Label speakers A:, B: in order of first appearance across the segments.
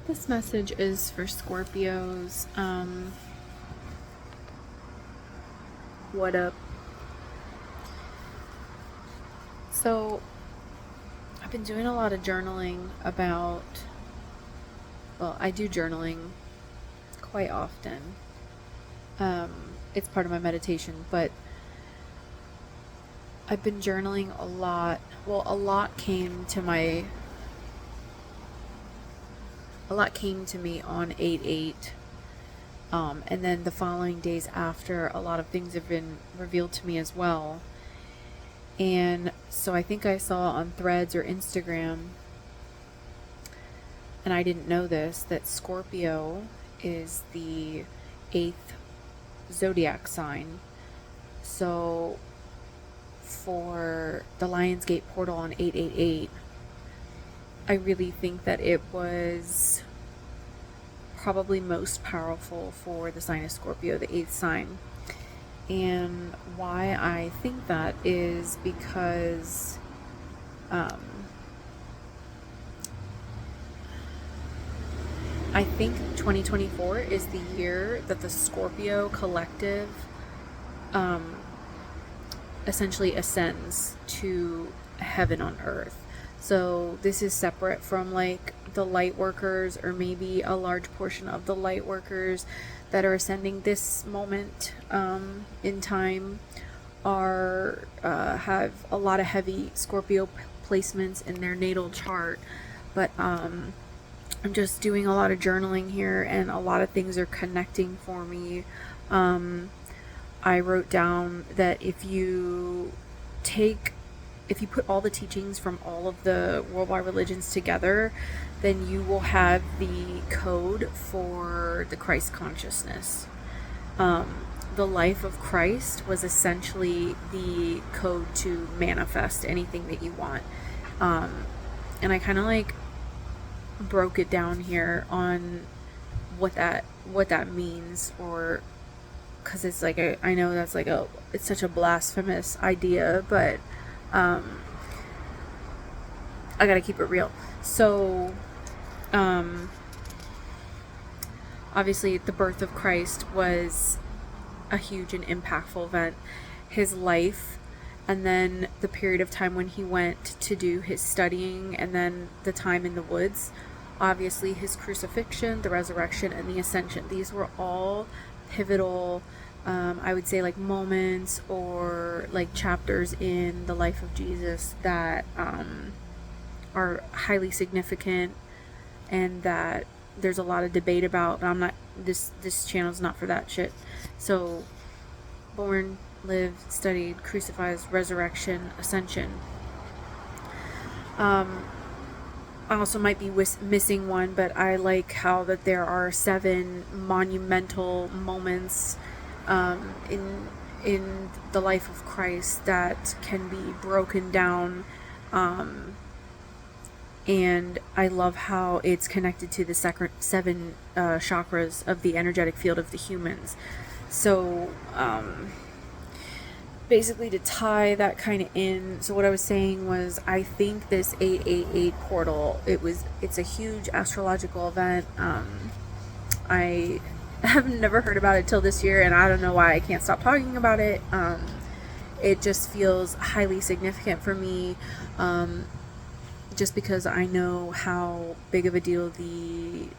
A: This message is for Scorpios. What up? So, I've been doing a lot of journaling about, I do journaling quite often. It's part of my meditation, but I've been journaling a lot. Well, a lot came to me on 8/8. And then the following days after, a lot of things have been revealed to me as well. And so I think I saw on Threads or Instagram, and I didn't know this, that Scorpio is the 8th zodiac sign. So for the Lionsgate portal on 888, I really think that it was probably most powerful for the sign of Scorpio, the 8th sign. And why I think that is because I think 2024 is the year that the Scorpio collective essentially ascends to heaven on earth. So this is separate from like the light workers, or maybe a large portion of the light workers that are ascending this moment in time are have a lot of heavy Scorpio placements in their natal chart. But I'm just doing a lot of journaling here, and a lot of things are connecting for me. I wrote down that if you put all the teachings from all of the worldwide religions together, then you will have the code for the Christ consciousness. The life of Christ was essentially the code to manifest anything that you want. And I kind of like broke it down here on what that means, or because it's like I know that's like it's such a blasphemous idea, but I gotta keep it real. So obviously the birth of Christ was a huge and impactful event. His life, and then the period of time when he went to do his studying, and then the time in the woods, obviously his crucifixion, the resurrection, and the ascension. These were all pivotal, I would say, like moments or like chapters in the life of Jesus that are highly significant, and that there's a lot of debate about. But I'm not, this channel's not for that shit. So born, lived, studied, crucified, resurrection, ascension. I also might be missing one, but I like how that there are 7 monumental moments in the life of Christ that can be broken down, and I love how it's connected to the 7 chakras of the energetic field of the humans. So basically, to tie that kind of in, so what I was saying was, I think this 888 portal, it's a huge astrological event. I have never heard about it till this year, and I don't know why I can't stop talking about it. It just feels highly significant for me, just because I know how big of a deal the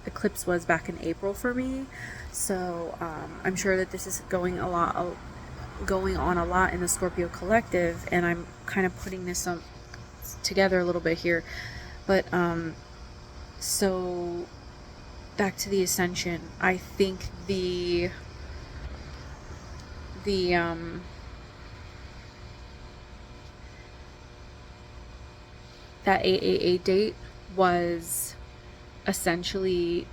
A: eclipse was back in April for me. So I'm sure that this is going on a lot in the Scorpio collective, and I'm kind of putting this together a little bit here. But so back to the ascension, I think that 888 date was essentially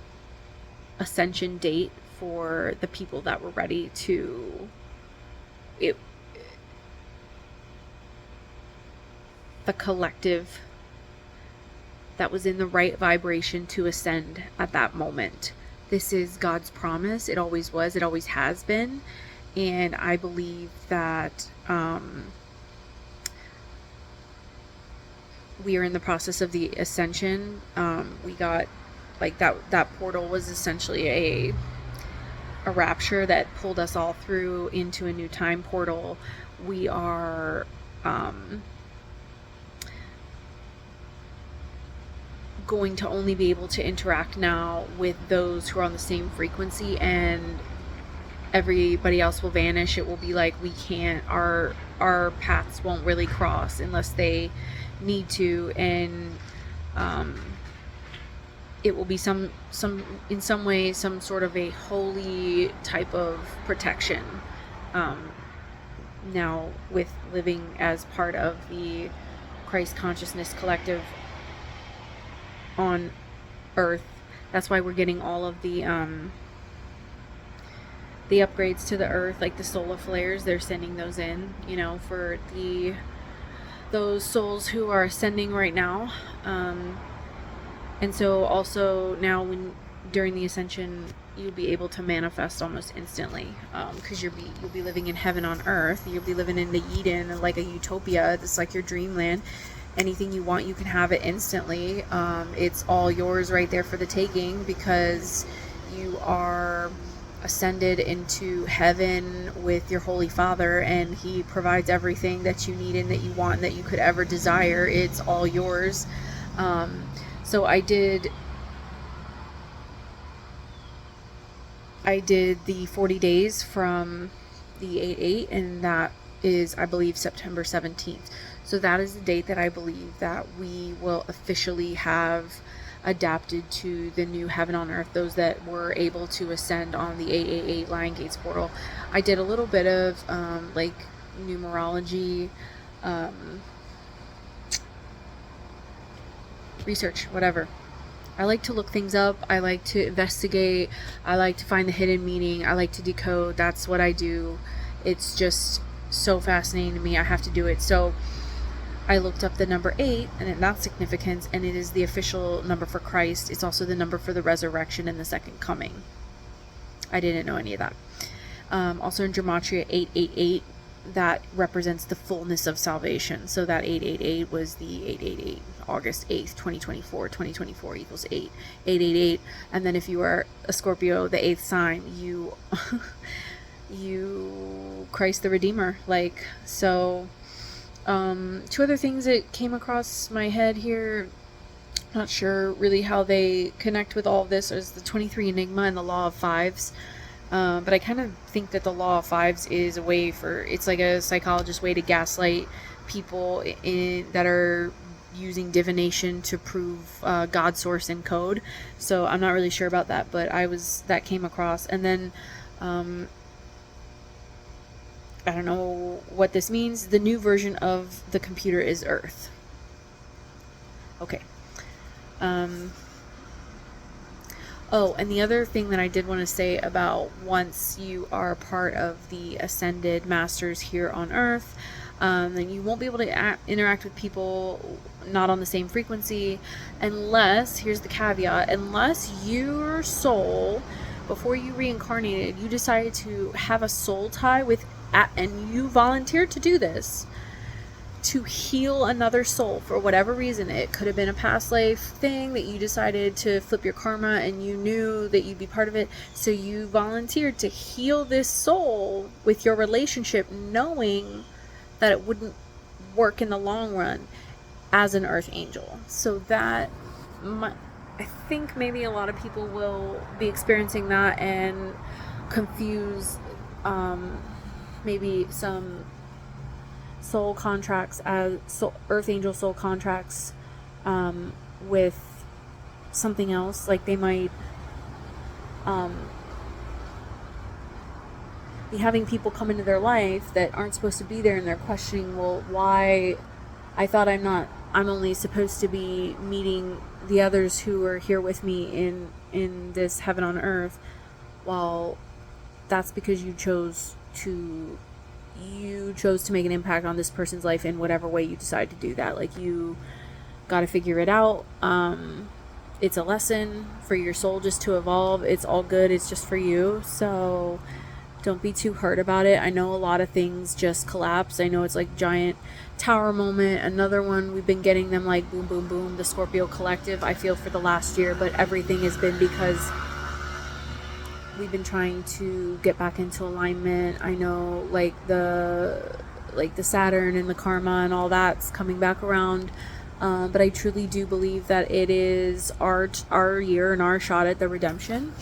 A: ascension date for the people that were ready to the collective that was in the right vibration to ascend at that moment. This is God's promise. It always was. It always has been. And I believe that we are in the process of the ascension. We got like that portal was essentially a rapture that pulled us all through into a new time portal. We are going to only be able to interact now with those who are on the same frequency, and everybody else will vanish. It will be like we can't, our paths won't really cross unless they need to, and it will be some in some way some sort of a holy type of protection. Now with living as part of the Christ Consciousness Collective on Earth, that's why we're getting all of the upgrades to the Earth, like the solar flares. They're sending those in, you know, for those souls who are ascending right now. And so also now during the ascension, you'll be able to manifest almost instantly, because you'll be living in heaven on earth. You'll be living in the Eden, like a utopia. It's like your dreamland. Anything you want, you can have it instantly. It's all yours right there for the taking, because you are ascended into heaven with your Holy Father, and He provides everything that you need and that you want and that you could ever desire. It's all yours. So I did the 40 days from the 8/8, and that is, I believe, September 17th. So that is the date that I believe that we will officially have adapted to the new heaven on earth, those that were able to ascend on the 888 Lion Gates portal. I did a little bit of like numerology research, whatever. I like to look things up. I like to investigate. I like to find the hidden meaning. I like to decode. That's what I do. It's just so fascinating to me. I have to do it. So I looked up the number 8 and that's significance, and it is the official number for Christ. It's also the number for the resurrection and the second coming. I didn't know any of that. Also in Gematria, 888, that represents the fullness of salvation. So that 888 was the 888, August 8th, 2024. 2024 equals 8. 888. And then if you are a Scorpio, the 8th sign, you Christ the Redeemer. Like, so two other things that came across my head here, not sure really how they connect with all of this, is the 23 Enigma and the Law of Fives. But I kind of think that the Law of Fives is a way it's like a psychologist's way to gaslight people that are using divination to prove God, source, and code. So I'm not really sure about that, but that came across. And then I don't know what this means. The new version of the computer is Earth. Okay. Oh, and the other thing that I did want to say about once you are part of the ascended masters here on Earth, then you won't be able to interact with people not on the same frequency unless, here's the caveat, unless your soul, before you reincarnated, you decided to have a soul tie with, and you volunteered to do this, to heal another soul for whatever reason. It could have been a past life thing that you decided to flip your karma and you knew that you'd be part of it. So you volunteered to heal this soul with your relationship, knowing that it wouldn't work in the long run as an earth angel. So that, I think maybe a lot of people will be experiencing that and confuse maybe some soul contracts as earth angel soul contracts with something else. Like they might be having people come into their life that aren't supposed to be there, and they're questioning, well, why? I thought I'm only supposed to be meeting the others who are here with me in this heaven on earth. Well, that's because you chose to make an impact on this person's life in whatever way you decide to do that. Like, you got to figure it out. It's a lesson for your soul just to evolve. It's all good. It's just for you. So Don't be too hurt about it. I know a lot of things just collapse. I know it's like giant tower moment. Another one, we've been getting them like boom, boom, boom. The Scorpio collective, I feel, for the last year, but everything has been because we've been trying to get back into alignment. I know like the Saturn and the karma and all that's coming back around. But I truly do believe that it is our year and our shot at the redemption.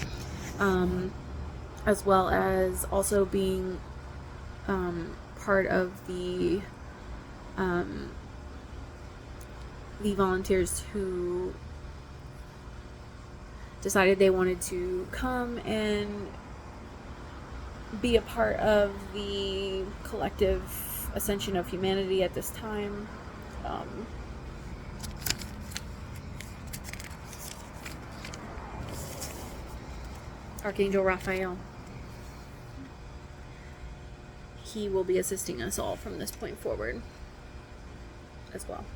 A: As well as also being part of the volunteers who decided they wanted to come and be a part of the collective ascension of humanity at this time. Archangel Raphael. He will be assisting us all from this point forward as well.